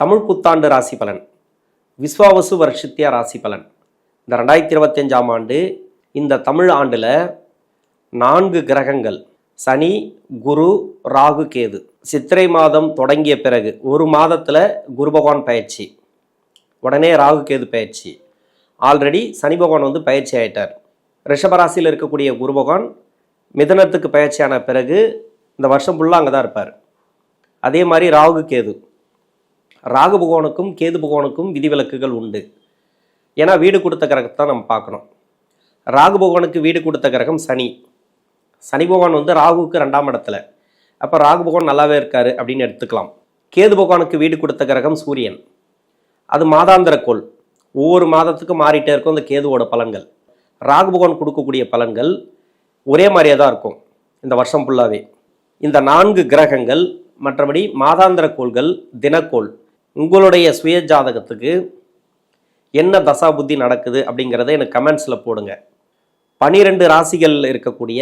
தமிழ் புத்தாண்டு ராசி பலன், விஸ்வாவசு வருஷத்திய ராசி பலன். இந்த 2025ஆம் ஆண்டு இந்த தமிழ் ஆண்டில் 4 கிரகங்கள் சனி, குரு, ராகு, கேது சித்திரை மாதம் தொடங்கிய பிறகு ஒரு மாதத்தில் குரு பகவான் பயிற்சி, உடனே ராகு கேது பயிற்சி. ஆல்ரெடி சனி பகவான் பயிற்சி ஆயிட்டார். ரிஷபராசியில் இருக்கக்கூடிய குரு பகவான் மிதனத்துக்கு பயிற்சியான பிறகு இந்த வருஷம் ஃபுல்லாக அங்கே தான் இருப்பார். அதே மாதிரி ராகு கேது, ராகு பகவானுக்கும் கேது பகவானுக்கும் விதிவிலக்குகள் உண்டு. ஏன்னா வீடு கொடுத்த கிரகத்தை தான் நம்ம பார்க்கணும். ராகு பகவானுக்கு வீடு கொடுத்த கிரகம் சனி. சனி பகவான் ராகுவுக்கு 2ஆம் இடத்துல, அப்போ ராகு பகவான் நல்லாவே இருக்காரு அப்படின்னு எடுத்துக்கலாம். கேது பகவானுக்கு வீடு கொடுத்த கிரகம் சூரியன். அது மாதாந்திர கோள், ஒவ்வொரு மாதத்துக்கும் மாறிட்டே இருக்கும் அந்த கேதுவோட பலன்கள். ராகு பகவான் கொடுக்கக்கூடிய பலன்கள் ஒரே மாதிரியே தான் இருக்கும் இந்த வருஷம் ஃபுல்லாகவே. இந்த 4 கிரகங்கள் மற்றபடி மாதாந்திர கோள்கள், தினக்கோள், உங்களுடைய சுய ஜாதகத்துக்கு என்ன தசா புத்தி நடக்குது அப்படிங்கிறத எனக்கு கமெண்ட்ஸில் போடுங்க. 12 ராசிகள் இருக்கக்கூடிய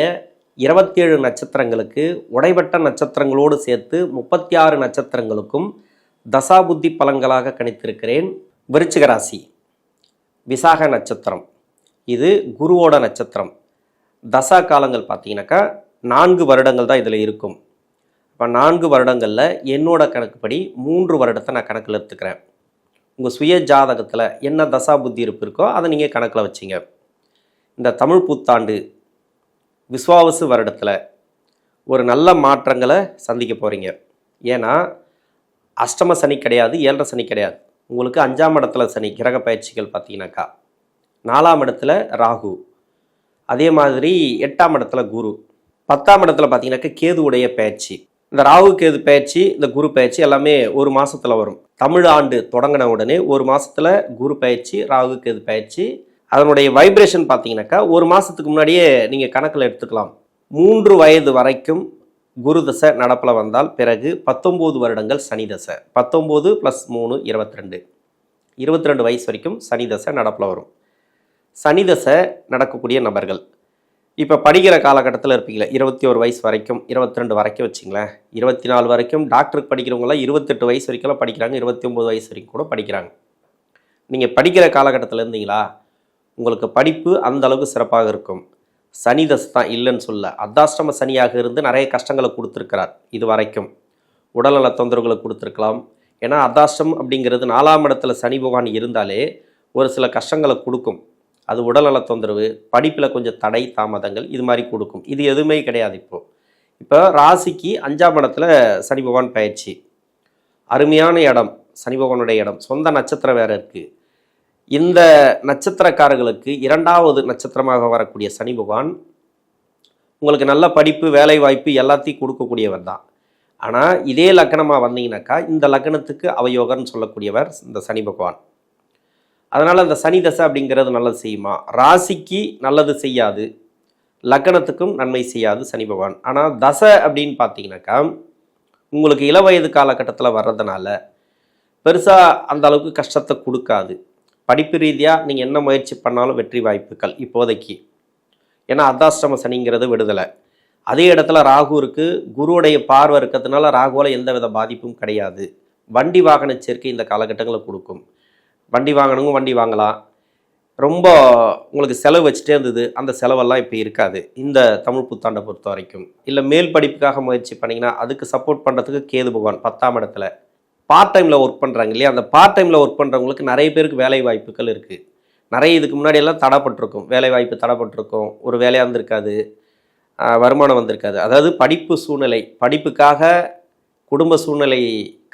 27 நட்சத்திரங்களுக்கு உடைபட்ட நட்சத்திரங்களோடு சேர்த்து 36 நட்சத்திரங்களுக்கும் தசா புத்தி பலன்களாக கணித்திருக்கிறேன். விருச்சிக ராசி, விசாக நட்சத்திரம், இது குருவோட நட்சத்திரம். தசா காலங்கள் பார்த்தீங்கன்னாக்கா 4 வருடங்கள் தான் இதில் இருக்கும். இப்போ 4 வருடங்களில் என்னோட கணக்குப்படி 3 வருடத்தை நான் கணக்கில் எடுத்துக்கிறேன். உங்கள் சுய ஜாதகத்தில் என்ன தசா புத்தி இருப்பு இருக்கோ அதை நீங்கள் கணக்கில் வச்சிங்க. இந்த தமிழ் புத்தாண்டு விஸ்வாவசு வருடத்தில் ஒரு நல்ல மாற்றங்களை சந்திக்க போகிறீங்க. ஏன்னா அஷ்டம சனி கிடையாது, 7.5 சனி கிடையாது. உங்களுக்கு 5ஆம் இடத்துல சனி கிரக பயிற்சிகள் பார்த்தீங்கன்னாக்கா, 4ஆம் இடத்துல ராகு, அதே மாதிரி 8ஆம் இடத்துல குரு, 10ஆம் இடத்துல பார்த்தீங்கன்னாக்கா கேதுவுடைய பயிற்சி. இந்த ராகு கேது பயிற்சி, இந்த குரு பயிற்சி எல்லாமே ஒரு மாதத்தில் வரும். தமிழ் ஆண்டு தொடங்கின உடனே ஒரு மாதத்தில் குரு பயிற்சி, ராகு கேது பயிற்சி. அதனுடைய வைப்ரேஷன் பார்த்தீங்கன்னாக்கா ஒரு மாதத்துக்கு முன்னாடியே நீங்கள் கணக்கில் எடுத்துக்கலாம். 3 வயது வரைக்கும் குரு தசை நடப்பில் வந்தால் பிறகு 19 வருடங்கள் சனி தசை. 19 + 3 22, 22 வயசு வரைக்கும் சனி தசை நடப்பில் வரும். சனி தசை நடக்கக்கூடிய நபர்கள் இப்போ படிக்கிற காலகட்டத்தில் இருப்பீங்களே, 21 வயசு வரைக்கும், 22 வரைக்கும் வச்சிங்களேன், 24 வரைக்கும் டாக்டருக்கு படிக்கிறவங்களாம் 28 வயசு வரைக்கும் படிக்கிறாங்க, 29 வயசு வரைக்கும் கூட படிக்கிறாங்க. நீங்கள் படிக்கிற காலகட்டத்தில் இருந்தீங்களா, உங்களுக்கு படிப்பு அந்த அளவுக்கு சிறப்பாக இருக்கும். சனி தசை தான் இல்லைன்னு சொல்ல, அர்த்தாஷ்டம சனியாக இருந்து நிறைய கஷ்டங்களை கொடுத்துருக்கிறார். இது வரைக்கும் உடல்நல தொந்தரவுகளை கொடுத்துருக்கலாம். ஏன்னா அர்த்தாஷ்டம் அப்படிங்கிறது 4ஆம் இடத்துல சனி பகவான் இருந்தாலே ஒரு சில கஷ்டங்களை கொடுக்கும். அது உடல்நல தொந்தரவு, படிப்பில் கொஞ்சம் தடை தாமதங்கள், இது மாதிரி கொடுக்கும். இது எதுவுமே கிடையாது. இப்போ ராசிக்கு 5ஆம் இடத்துல சனி பகவான் பயிற்சி, அருமையான இடம், சனி பகவானுடைய இடம், சொந்த நட்சத்திரம் வேறு இருக்குது. இந்த நட்சத்திரக்காரர்களுக்கு 2வது நட்சத்திரமாக வரக்கூடிய சனி பகவான் உங்களுக்கு நல்ல படிப்பு, வேலை வாய்ப்பு எல்லாத்தையும் கொடுக்கக்கூடியவர் தான். ஆனால் இதே லக்னமாக வந்தீங்கன்னாக்கா இந்த லக்னத்துக்கு அவயோகர்னு சொல்லக்கூடியவர் இந்த சனி பகவான். அதனால் அந்த சனி தசை அப்படிங்கிறது நல்லது செய்யுமா? ராசிக்கு நல்லது செய்யாது, லக்னத்துக்கும் நன்மை செய்யாது சனி பகவான். ஆனால் தசை அப்படின்னு பார்த்தீங்கன்னாக்கா உங்களுக்கு இளவயது காலகட்டத்தில் வர்றதுனால பெருசாக அந்த அளவுக்கு கஷ்டத்தை கொடுக்காது. படிப்பு ரீதியாக நீங்கள் என்ன முயற்சி பண்ணாலும் வெற்றி வாய்ப்புகள் இப்போதைக்கு. ஏன்னா அர்த்தாஷ்டம சனிங்கிறது விடுதலை. அதே இடத்துல ராகு இருக்குது, குருவுடைய பார்வை இருக்கிறதுனால ராகுவால் எந்த வித பாதிப்பும் கிடையாது. வண்டி வாகன சேர்க்கை இந்த காலகட்டங்களை கொடுக்கும். வண்டி வாங்கணுங்க, வண்டி வாங்கலாம். ரொம்ப உங்களுக்கு செலவு வச்சுட்டே இருந்தது, அந்த செலவெல்லாம் இப்போ இருக்காது இந்த தமிழ் புத்தாண்டை பொறுத்த வரைக்கும். இல்லை மேல் படிப்புக்காக முயற்சி பண்ணிங்கன்னா அதுக்கு சப்போர்ட் பண்ணுறதுக்கு கேது பகவான் 10ஆம் இடத்துல. பார்ட் டைமில் ஒர்க் பண்ணுறாங்க இல்லையா, அந்த பார்ட் டைமில் ஒர்க் பண்ணுறவங்களுக்கு நிறைய பேருக்கு வேலை வாய்ப்புகள் இருக்குது. நிறைய இதுக்கு முன்னாடியெல்லாம் தடைப்பட்டிருக்கும், வேலை வாய்ப்பு தடைப்பட்டிருக்கும், ஒரு வேலையாக இருந்திருக்காது, வருமானம் வந்திருக்காது. அதாவது படிப்பு சூழ்நிலை, படிப்புக்காக குடும்ப சூழ்நிலை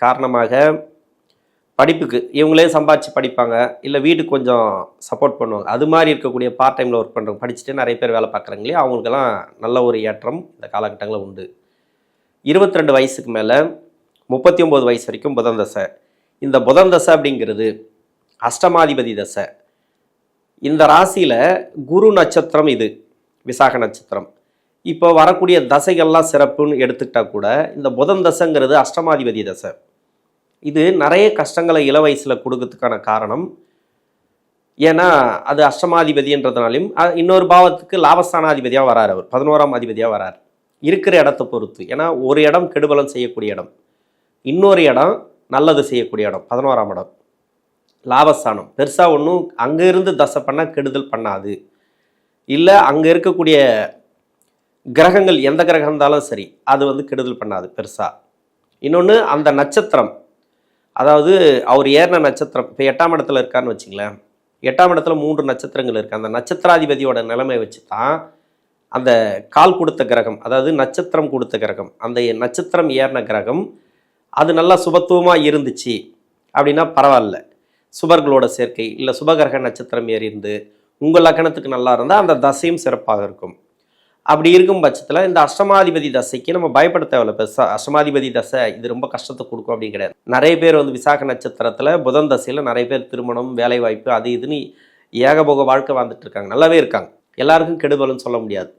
காரணமாக படிப்புக்கு இவங்களே சம்பாதிச்சு படிப்பாங்க, இல்லை வீட்டுக்கு கொஞ்சம் சப்போர்ட் பண்ணுவாங்க. அது மாதிரி இருக்கக்கூடிய பார்ட் டைமில் ஒர்க் பண்ணுறவங்க, படிச்சுட்டு நிறைய பேர் வேலை பார்க்குறாங்க இல்லையா, அவங்களுக்கெல்லாம் நல்ல ஒரு ஏற்றம் இந்த காலகட்டங்களில் உண்டு. 22 வயசுக்கு மேலே 39 வயசு வரைக்கும் புதன் தசை. இந்த புதன் தசை அப்படிங்கிறது அஷ்டமாதிபதி தசை. இந்த ராசியில் குரு நட்சத்திரம், இது விசாக நட்சத்திரம். இப்போ வரக்கூடிய தசைகள்லாம் சிறப்புன்னு எடுத்துக்கிட்டால் கூட இந்த புதன் தசைங்கிறது அஷ்டமாதிபதி தசை. இது நிறைய கஷ்டங்களை இள வயசில் கொடுக்கறதுக்கான காரணம். ஏன்னா அது அஷ்டமாதிபதின்றதுனாலையும் இன்னொரு பாவத்துக்கு லாபஸ்தானாதிபதியாக வரார், அவர் 11ஆம் அதிபதியாக வரார். இருக்கிற இடத்தை பொறுத்து. ஏன்னா ஒரு இடம் கெடுபலம் செய்யக்கூடிய இடம், இன்னொரு இடம் நல்லது செய்யக்கூடிய இடம் 11ஆம் இடம். லாபஸ்தானம் பெருசாக ஒன்றும் அங்கே இருந்து தசை பண்ணால் கெடுதல் பண்ணாது. இல்லை அங்கே இருக்கக்கூடிய கிரகங்கள் எந்த கிரகம் இருந்தாலும் சரி அது வந்து கெடுதல் பண்ணாது பெருசாக. இன்னொன்று அந்த நட்சத்திரம், அதாவது அவர் ஏறின நட்சத்திரம் இப்போ 8ஆம் இடத்துல இருக்கான்னு வச்சுங்களேன். 8ஆம் இடத்துல 3 நட்சத்திரங்கள் இருக்குது. அந்த நட்சத்திராதிபதியோட நிலைமை வச்சு தான் அந்த கால் கொடுத்த கிரகம், அதாவது நட்சத்திரம் கொடுத்த கிரகம், அந்த நட்சத்திரம் ஏறின கிரகம் அது நல்லா சுபத்துவமாக இருந்துச்சு அப்படின்னா பரவாயில்ல. சுபர்களோட சேர்க்கை இல்லை சுபகிரக நட்சத்திரம் ஏறி இருந்து உங்கள் லக்னத்துக்கு நல்லா இருந்தால் அந்த தசையும் சிறப்பாக இருக்கும். அப்படி இருக்கும் பட்சத்தில் இந்த அஷ்டமாதிபதி தசைக்கு நம்ம பயப்பட தேவையில்ல. பெருசாக அஷ்டமாதிபதி தசை இது ரொம்ப கஷ்டத்தை கொடுக்கும் அப்படின்னு கிடையாது. நிறைய பேர் வந்து விசாக நட்சத்திரத்தில் புதன் தசையில் நிறைய பேர் திருமணம், வேலை வாய்ப்பு, அது இதுன்னு ஏகபோக வாழ்க்கை வாழ்ந்துட்டு இருக்காங்க, நல்லாவே இருக்காங்க. எல்லாருக்கும் கெடுபலன்னு சொல்ல முடியாது.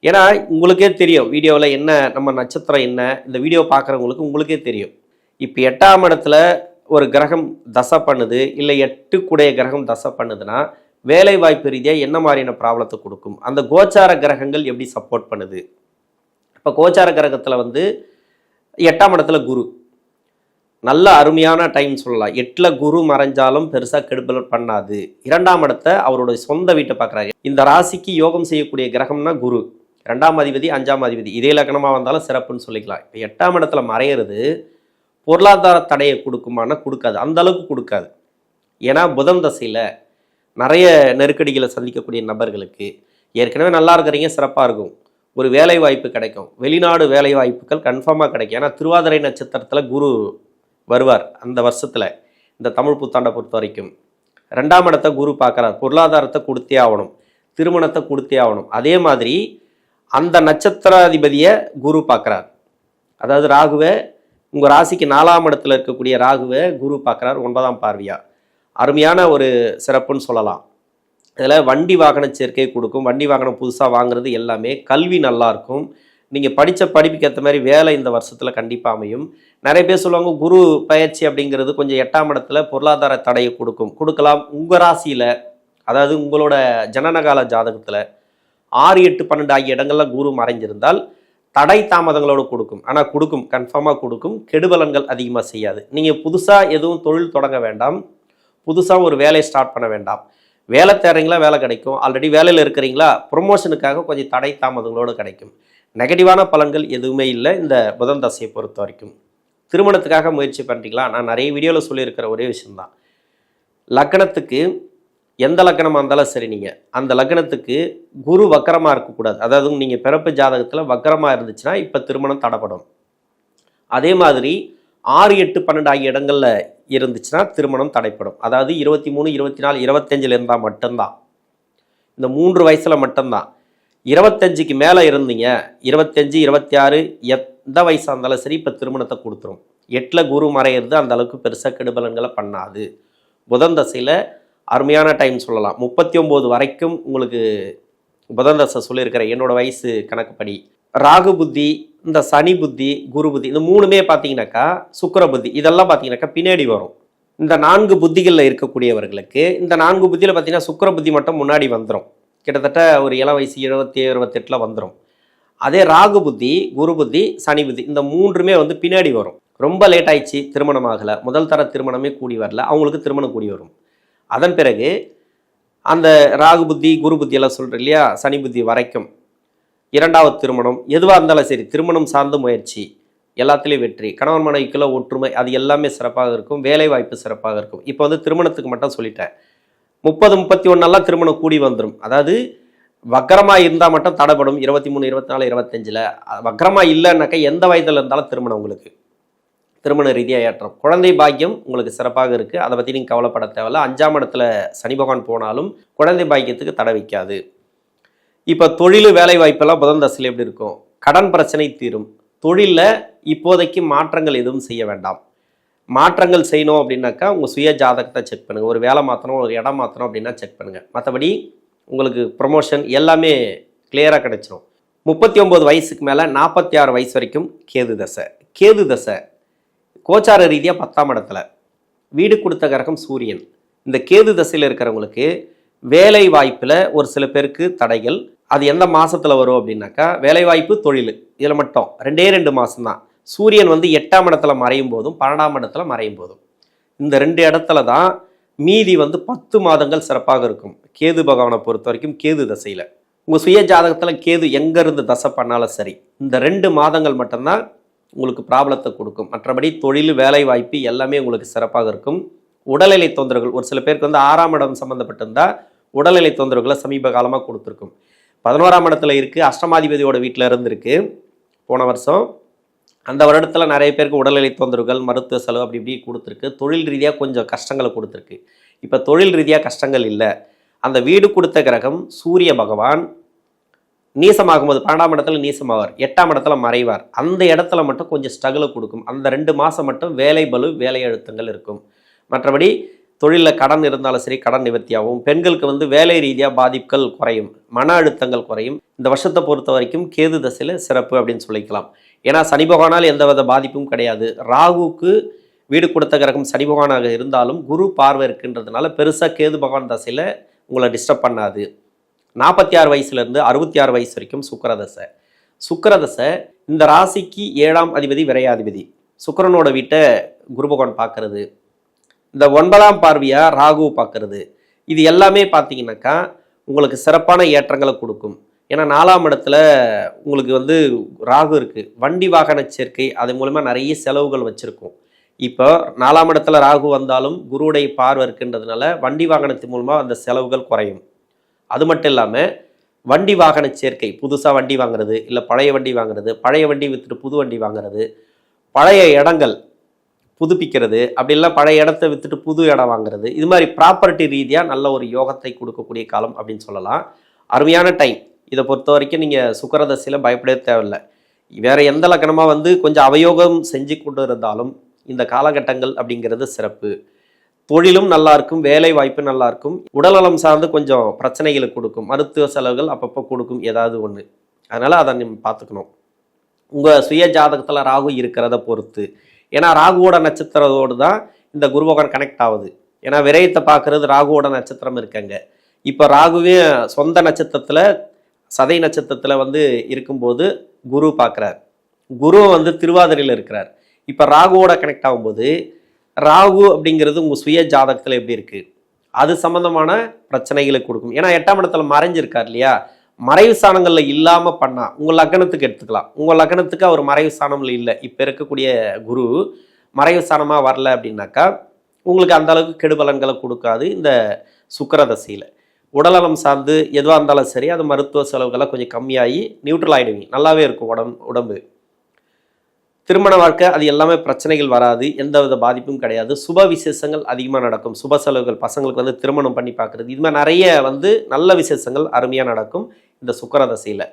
ஏன்னா உங்களுக்கே தெரியும் வீடியோவில் என்ன நம்ம நட்சத்திரம் என்ன, இந்த வீடியோ பார்க்குறவங்களுக்கு உங்களுக்கே தெரியும். இப்போ 8ஆம் இடத்துல ஒரு கிரகம் தசை பண்ணுது, இல்லை 8 கூடைய கிரகம் தசை பண்ணுதுன்னா வேலை வாய்ப்பு ரீதியாக என்ன மாதிரியான ப்ராப்ளத்தை கொடுக்கும், அந்த கோச்சார கிரகங்கள் எப்படி சப்போர்ட் பண்ணுது. இப்போ கோச்சார கிரகத்தில் வந்து 8ஆம் இடத்துல குரு நல்ல அருமையான டைம் சொல்லலாம். 8ல் குரு மறைஞ்சாலும் பெருசாக கெடுபல் பண்ணாது. 2ஆம் இடத்தை அவருடைய சொந்த வீட்டை பார்க்குறாரு. இந்த ராசிக்கு யோகம் செய்யக்கூடிய கிரகம்னா குரு, 2ஆம் அதிபதி 5ஆம் அதிபதி, இதே லக்னமாக வந்தாலும் சிறப்புன்னு சொல்லிக்கலாம். இப்போ 8ஆம் இடத்துல மறையிறது பொருளாதார தடையை கொடுக்குமானா கொடுக்காது, அந்த அளவுக்கு கொடுக்காது. ஏன்னா புதன் தசையில் நிறைய நெருக்கடிகளை சந்திக்கக்கூடிய நபர்களுக்கு ஏற்கனவே நல்லா இருக்கிறீங்க, சிறப்பாக இருக்கும், ஒரு வேலை வாய்ப்பு கிடைக்கும், வெளிநாடு வேலை வாய்ப்புகள் கன்ஃபார்மாக கிடைக்கும். ஏன்னா திருவாதிரை நட்சத்திரத்தில் குரு வருவார் அந்த வருஷத்தில், இந்த தமிழ் புத்தாண்டை பொறுத்த வரைக்கும். 2ஆம் இடத்தை குரு பார்க்குறார், பொருளாதாரத்தை கொடுத்தே ஆகணும், திருமணத்தை கொடுத்தே ஆகணும். அதே மாதிரி அந்த நட்சத்திராதிபதியை குரு பார்க்குறார், அதாவது ராகுவை உங்கள் ராசிக்கு 4ஆம் இடத்துல இருக்கக்கூடிய ராகுவை குரு பார்க்குறார் 9ஆம் பார்வையா. அருமையான ஒரு சிறப்புன்னு சொல்லலாம். இதில் வண்டி வாகன சேர்க்கை கொடுக்கும், வண்டி வாகனம் புதுசாக வாங்குறது எல்லாமே, கல்வி நல்லாயிருக்கும், நீங்கள் படித்த படிப்புக்கு ஏற்ற மாதிரி வேலை இந்த வருஷத்தில் கண்டிப்பாக அமையும். நிறைய பேர் சொல்லுவாங்க குரு பயிற்சி அப்படிங்கிறது கொஞ்சம் 8ஆம் இடத்துல பொருளாதார தடையை கொடுக்கலாம். உங்கள் ராசியில், அதாவது உங்களோட ஜனனகால ஜாதகத்தில் 6, 8, 12 ஆகிய இடங்கள்ல குரு மறைஞ்சிருந்தால் தடை தாமதங்களோடு கொடுக்கும். ஆனால் கொடுக்கும், கன்ஃபார்மாக கொடுக்கும், கெடுபலன்கள் அதிகமாக செய்யாது. நீங்கள் புதுசாக எதுவும் தொழில் தொடங்க வேண்டாம், புதுசாக ஒரு வேலையை ஸ்டார்ட் பண்ண வேண்டாம். வேலை தேடுறீங்களா வேலை கிடைக்கும், ஆல்ரெடி வேலையில் இருக்கிறீங்களா ப்ரொமோஷனுக்காக கொஞ்சம் தடை தாமதங்களோடு கிடைக்கும். நெகட்டிவான பலன்கள் எதுவுமே இல்லை இந்த புதன் தசையை பொறுத்த வரைக்கும். திருமணத்துக்காக முயற்சி பண்ணுறீங்களா, நான் நிறைய வீடியோவில் சொல்லியிருக்கிற ஒரே விஷயம்தான், லக்னத்துக்கு எந்த லக்னமாக இருந்தாலும் சரி, நீங்கள் அந்த லக்னத்துக்கு குரு வக்கரமாக இருக்கக்கூடாது. அதாவது நீங்கள் பிறப்பு ஜாதகத்தில் வக்கரமாக இருந்துச்சுன்னா இப்போ திருமணம் தடைப்படும். அதே மாதிரி 6, 8, 12 ஆகிய இடங்களில் இருந்துச்சுன்னா திருமணம் தடைப்படும். அதாவது 23, 24, 25 இருந்தால் மட்டும்தான், இந்த 3 வயசில் மட்டும்தான். 25க்கு மேலே இருந்தீங்க, 25, 26 எந்த வயசாக இருந்தாலும் சரி இப்போ திருமணத்தை கொடுத்துரும். 8ல் குரு மறையிறது அந்த அளவுக்கு பெருசாக கெடுபலன்களை பண்ணாது. புதன் தசையில் அருமையான டைம் சொல்லலாம். 39 வரைக்கும் உங்களுக்கு புதன் தசை சொல்லியிருக்கிற என்னோட வயசு கணக்குப்படி. ராகு புத்தி, இந்த சனி புத்தி, குரு புத்தி, இந்த 3மே பார்த்தீங்கன்னாக்கா, சுக்கிர புத்தி, இதெல்லாம் பார்த்தீங்கன்னாக்கா பின்னாடி வரும். இந்த 4 புத்திகளில் இருக்கக்கூடியவர்களுக்கு இந்த 4 புத்தியில் பார்த்தீங்கன்னா சுக்கிர புத்தி மட்டும் முன்னாடி வந்துடும். கிட்டத்தட்ட ஒரு இளம் வயசு 27, 28 வந்துடும். அதே ராகு புத்தி, குரு புத்தி, சனி புத்தி, இந்த 3மே வந்து பின்னாடி வரும். ரொம்ப லேட் ஆயிடுச்சு, திருமணம் ஆகலை, முதல் தர திருமணமே கூடி வரல, அவங்களுக்கு திருமணம் கூடி வரும். அதன் பிறகு அந்த ராகு புத்தி, குரு புத்தி எல்லாம் சொல்கிறேன் இல்லையா, சனி புத்தி வரைக்கும் 2வது திருமணம் எதுவாக இருந்தாலும் சரி, திருமணம் சார்ந்த முயற்சி எல்லாத்துலேயும் வெற்றி, கணவன் மனைவிக்குள்ள ஒற்றுமை, அது எல்லாமே சிறப்பாக இருக்கும், வேலை வாய்ப்பு சிறப்பாக இருக்கும். இப்போ வந்து திருமணத்துக்கு மட்டும் சொல்லிட்டேன். 30, 31 திருமணம் கூடி வந்துடும். அதாவது வக்கரமாக இருந்தால் மட்டும் தடைப்படும் 23, 24, 25. வக்கரமாக இல்லைன்னாக்கா எந்த வயதில் இருந்தாலும் திருமணம் உங்களுக்கு திருமண ரீதியாக ஏற்றம். குழந்தை பாக்கியம் உங்களுக்கு சிறப்பாக இருக்குது, அதை பற்றி நீங்கள் கவலைப்பட தேவையில்ல. 5ஆம் இடத்துல சனி பகவான் போனாலும் குழந்தை பாக்கியத்துக்கு தடை வைக்காது. இப்போ தொழில் வேலை வாய்ப்பெல்லாம் புதன் தசையில் எப்படி இருக்கும், கடன் பிரச்சனை தீரும். தொழிலில் இப்போதைக்கு மாற்றங்கள் எதுவும் செய்ய வேண்டாம். மாற்றங்கள் செய்யணும் அப்படின்னாக்கா உங்கள் சுய ஜாதகத்தை செக் பண்ணுங்கள். ஒரு வேலை மாற்றணும், ஒரு இடம் மாற்றணும் அப்படின்னா செக் பண்ணுங்கள். மற்றபடி உங்களுக்கு ப்ரொமோஷன் எல்லாமே கிளியராக கிடைச்சிரும். 39 வயசுக்கு மேலே 46 வயசு வரைக்கும் கேது தசை. கேது தசை கோச்சார ரீதியாக 10ஆம் இடத்துல, வீடு கொடுத்த கிரகம் சூரியன். இந்த கேது தசையில் இருக்கிறவங்களுக்கு வேலை வாய்ப்பில் ஒரு சில பேருக்கு தடைகள். அது எந்த மாதத்தில் வரும் அப்படின்னாக்கா, வேலை வாய்ப்பு தொழில் இதில் மட்டும் 2 மாதம்தான். சூரியன் வந்து 8ஆம் இடத்துல மறையும் போதும் 12ஆம் இடத்துல மறையும் போதும் இந்த 2 இடத்துல தான் மீதி வந்து 10 மாதங்கள் சிறப்பாக இருக்கும். கேது பகவானை பொறுத்த வரைக்கும் கேது தசையில் உங்கள் சுய ஜாதகத்தில் கேது எங்கேருந்து தசை பண்ணாலும் சரி இந்த 2 மாதங்கள் மட்டும்தான் உங்களுக்கு ப்ராப்ளத்தை கொடுக்கும். மற்றபடி தொழில் வேலை வாய்ப்பு எல்லாமே உங்களுக்கு சிறப்பாக இருக்கும். உடல்நிலை தொந்தரவுகள் ஒரு சில பேருக்கு வந்து 6ஆம் இடம் சம்மந்தப்பட்டிருந்தால் உடல்நிலை தொந்தரவுகளை சமீப காலமாக கொடுத்துருக்கும். 11ஆம் இடத்துல இருக்குது, அஷ்டமாதிபதியோட வீட்டில் இருந்திருக்கு போன வருஷம். அந்த வருடத்தில் நிறைய பேருக்கு உடல்நிலை தொந்தரவுகள் மருத்துவ செலவு அப்படி இப்படி கொடுத்துருக்கு. தொழில் ரீதியாக கொஞ்சம் கஷ்டங்களை கொடுத்துருக்கு. இப்போ தொழில் ரீதியாக கஷ்டங்கள் இல்லை. அந்த வீடு கொடுத்த கிரகம் சூரிய பகவான் நீசமாகும் போது 12ஆம் இடத்துல நீசமாவார், 8ஆம் இடத்துல மறைவார். அந்த இடத்துல மட்டும் கொஞ்சம் ஸ்ட்ரகிளை கொடுக்கும். அந்த 2 மாதம் மட்டும் வேலை பளு வேலை அழுத்தங்கள் இருக்கும். மற்றபடி தொழிலில் கடன் இருந்தாலும் சரி கடன் நிவர்த்தியாகும். பெண்களுக்கு வந்து வேலை ரீதியாக பாதிப்புகள் குறையும், மன அழுத்தங்கள் குறையும். இந்த வருஷத்தை பொறுத்த வரைக்கும் கேது தசையில் சிறப்பு அப்படின்னு சொல்லிக்கலாம். ஏன்னா சனி பகவானால் எந்தவித பாதிப்பும் கிடையாது. ராகுக்கு வீடு கொடுத்த கிரகம் சனி பகவானாக இருந்தாலும் குரு பார்வை இருக்குன்றதுனால பெருசாக கேது பகவான் தசையில் உங்களை டிஸ்டர்ப் பண்ணாது. 46 வயசுலேருந்து 66 வயசு வரைக்கும் சுக்கிரதசை. சுக்கிரதசை இந்த ராசிக்கு 7ஆம் அதிபதி விரையாதிபதி. சுக்கிரனோட வீட்டை குரு பகவான் பார்க்கறது, இந்த 9ஆம் பார்வையாக ராகு பார்க்கறது, இது எல்லாமே பார்த்தீங்கன்னாக்கா உங்களுக்கு சிறப்பான ஏற்றங்களை கொடுக்கும். ஏன்னா 4ஆம் இடத்துல உங்களுக்கு வந்து ராகு இருக்குது, வண்டி வாகன சேர்க்கை, அது மூலமாக நிறைய செலவுகள் வச்சுருக்கும். இப்போ 4ஆம் இடத்துல ராகு வந்தாலும் குருவுடைய பார்வை இருக்குன்றதுனால வண்டி வாகனத்தின் மூலமாக அந்த செலவுகள் குறையும். அது மட்டும் இல்லாமல் வண்டி வாகன சேர்க்கை, புதுசாக வண்டி வாங்குறது, இல்லை பழைய வண்டி வாங்குறது, பழைய வண்டி விற்றுட்டு புது வண்டி வாங்குறது, பழைய இடங்கள் புதுப்பிக்கிறது, அப்படி இல்லை பழைய இடத்த விற்றுட்டு புது இடம் வாங்குறது, இது மாதிரி ப்ராப்பர்ட்டி ரீதியாக நல்ல ஒரு யோகத்தை கொடுக்கக்கூடிய காலம் அப்படின்னு சொல்லலாம். அருமையான டைம். இதை பொறுத்த வரைக்கும் நீங்கள் சுக்கிரதசையில் பயப்படவே தேவையில்லை. வேறு எந்த லக்னமாக வந்து கொஞ்சம் அவயோகம் செஞ்சு கொண்டு இருந்தாலும் இந்த காலகட்டங்கள் அப்படிங்கிறது சிறப்பு. தொழிலும் நல்லா இருக்கும், வேலை வாய்ப்பு நல்லா இருக்கும். உடல்நலம் சார்ந்து கொஞ்சம் பிரச்சனைகளை கொடுக்கும், மருத்துவ செலவுகள் அப்பப்போ கொடுக்கும் ஏதாவது ஒன்று. அதனால் அதை நம்ம பார்த்துக்கணும். உங்கள் சுய ஜாதகத்தில் ராகு இருக்கிறத பொறுத்து. ஏன்னா ராகுவோட நட்சத்திரத்தோடு தான் இந்த குரு பகவான் கனெக்ட் ஆகுது. ஏன்னா விரயத்தை பார்க்குறது ராகுவோட நட்சத்திரம் இருக்காங்க. இப்போ ராகுவே சொந்த நட்சத்திரத்தில் சதை நட்சத்திரத்தில் வந்து இருக்கும்போது குரு பார்க்குறார். குரு வந்து திருவாதிரையில் இருக்கிறார். இப்போ ராகுவோட கனெக்ட் ஆகும்போது ராகு அப்படிங்கிறது உங்கள் சுய ஜாதகத்தில் எப்படி இருக்குது, அது சம்மந்தமான பிரச்சனைகளை கொடுக்கும். ஏன்னா 8ஆம் இடத்துல மறைஞ்சிருக்கார் இல்லையா, மறைவு ஸ்தானங்களில் இல்லாமல் பண்ணால் உங்கள் லக்னத்துக்கு எடுத்துக்கலாம். உங்கள் லக்னத்துக்கு அவர் மறைவு ஸ்தானங்கள் இல்லை, இப்போ இருக்கக்கூடிய குரு மறைவு ஸ்தானமாக வரல அப்படின்னாக்கா உங்களுக்கு அந்த அளவுக்கு கெடுபலன்களை கொடுக்காது. இந்த சுக்கிரதசையில் உடல்நலம் சார்ந்து எதுவாக இருந்தாலும் சரி அது மருத்துவ செலவுகளை கொஞ்சம் கம்மியாகி நியூட்ரல் ஆகிடுவீங்க, நல்லாவே இருக்கும் உடம்பு. திருமண வாழ்க்கை அது எல்லாமே பிரச்சனைகள் வராது, எந்த வித பாதிப்பும் கிடையாது. சுப விசேஷங்கள் அதிகமாக நடக்கும். சுப செலவுகள், பசங்களுக்கு வந்து திருமணம் பண்ணி பார்க்குறது, இது மாதிரி நிறைய வந்து நல்ல விசேஷங்கள் அருமையாக நடக்கும் இந்த சுக்கிரதசையில்.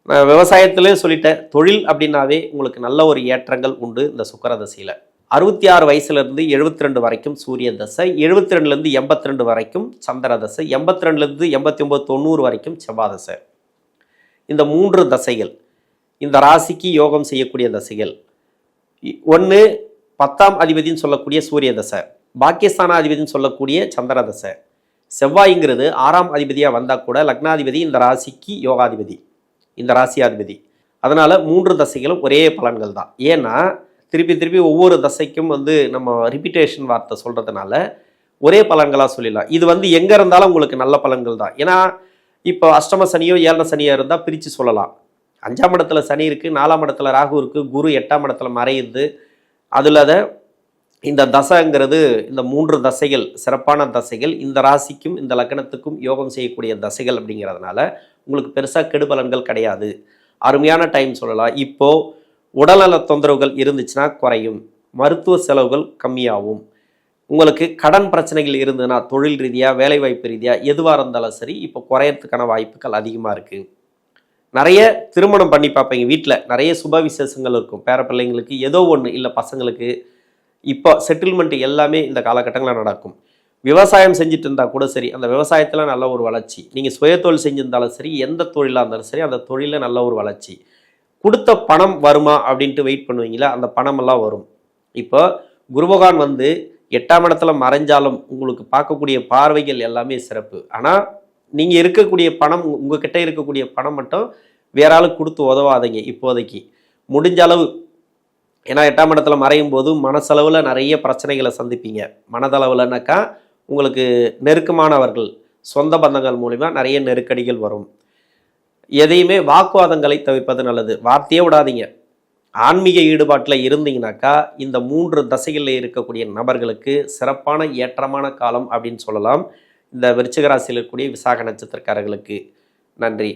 நான் விவசாயத்திலே சொல்லிட்டேன், தொழில் அப்படின்னாவே உங்களுக்கு நல்ல ஒரு ஏற்றங்கள் உண்டு இந்த சுக்கிரதசையில். 66 வயசுலேருந்து 72 வரைக்கும் சூரிய தசை, 72லேருந்து 82 வரைக்கும் சந்திர தசை, 82லேருந்து 89 90 வரைக்கும் செவ்வாய் தசை. இந்த 3 தசைகள் இந்த ராசிக்கு யோகம் செய்யக்கூடிய தசைகள். ஒன்று 10ஆம் அதிபதினு சொல்லக்கூடிய சூரிய தசை, பாக்கியஸ்தான அதிபதினு சொல்லக்கூடிய சந்திர தசை. செவ்வாய்ங்கிறது 6ஆம் அதிபதியாக வந்தால் கூட லக்னாதிபதி இந்த ராசிக்கு யோகாதிபதி, இந்த ராசியாதிபதி. அதனால் 3 தசைகளும் ஒரே பலன்கள் தான். ஏன்னா திருப்பி ஒவ்வொரு தசைக்கும் வந்து நம்ம ரிப்பீட்டேஷன் வார்த்தை சொல்கிறதுனால ஒரே பலன்களாக சொல்லிடலாம். இது வந்து எங்கே இருந்தாலும் உங்களுக்கு நல்ல பலன்கள் தான். ஏன்னா இப்போ அஷ்டம சனியோ 7 சனியோ இருந்தால் பிரித்து சொல்லலாம். 5ஆம் இடத்துல சனி இருக்குது, 4ஆம் இடத்துல ராகு இருக்குது, குரு 8ஆம் இடத்துல மறையுது. அதில் இந்த தசைங்கிறது இந்த 3 தசைகள் சிறப்பான தசைகள். இந்த ராசிக்கும் இந்த லக்னத்துக்கும் யோகம் செய்யக்கூடிய தசைகள் அப்படிங்கிறதுனால உங்களுக்கு பெருசாக கெடுபலன்கள் கிடையாது. அருமையான டைம் சொல்லலாம். இப்போது உடல்நல தொந்தரவுகள் இருந்துச்சுன்னா குறையும், மருத்துவ செலவுகள் கம்மியாகும். உங்களுக்கு கடன் பிரச்சனைகள் இருந்ததுன்னா தொழில் ரீதியாக வேலைவாய்ப்பு ரீதியாக எதுவாக இருந்தாலும் சரி இப்போ குறையறதுக்கான வாய்ப்புகள் அதிகமாக இருக்குது. நிறைய திருமணம் பண்ணி பார்ப்பீங்க, வீட்டில் நிறைய சுப விசேஷங்கள் இருக்கும், பேர பிள்ளைங்களுக்கு ஏதோ ஒன்று இல்லை பசங்களுக்கு. இப்போ செட்டில்மெண்ட் எல்லாமே இந்த காலகட்டங்களில் நடக்கும். விவசாயம் செஞ்சுட்டு இருந்தால் கூட சரி அந்த விவசாயத்தில் நல்ல ஒரு வளர்ச்சி. நீங்கள் சுயதொழில் செஞ்சிருந்தாலும் சரி எந்த தொழிலாக இருந்தாலும் சரி அந்த தொழிலில் நல்ல ஒரு வளர்ச்சி. கொடுத்த பணம் வருமா அப்படின்ட்டு வெயிட் பண்ணுவீங்களா, அந்த பணமெல்லாம் வரும். இப்போ குரு பகவான் வந்து 8ஆம் இடத்துல மறைஞ்சாலும் உங்களுக்கு பார்க்கக்கூடிய பார்வைகள் எல்லாமே சிறப்பு. ஆனால் நீங்கள் இருக்கக்கூடிய பணம், உங்ககிட்ட இருக்கக்கூடிய பணம் மட்டும் வேற ஆளுக்கு கொடுத்து உதவாதீங்க. இப்போதைக்கு முடிஞ்ச அளவு ஏன்னா 8ஆம் இடத்துல மறையும் போது மனசளவில் நிறைய பிரச்சனைகளை சந்திப்பீங்க. மனதளவுலனாக்கா உங்களுக்கு நெருக்கமானவர்கள், சொந்த பந்தங்கள் மூலிமா நிறைய நெருக்கடிகள் வரும். எதையுமே வாக்குவாதங்களை தவிர்ப்பது நல்லது. வார்த்தையே விடாதீங்க. ஆன்மீக ஈடுபாட்டில் இருந்தீங்கனாக்கா இந்த 3 தசைகளில் இருக்கக்கூடிய நபர்களுக்கு சிறப்பான ஏற்றமான காலம் அப்படின்னு சொல்லலாம். இந்த விருச்சிக ராசியில் இருக்கக்கூடிய விசாக நட்சத்திரக்காரர்களுக்கு. நன்றி.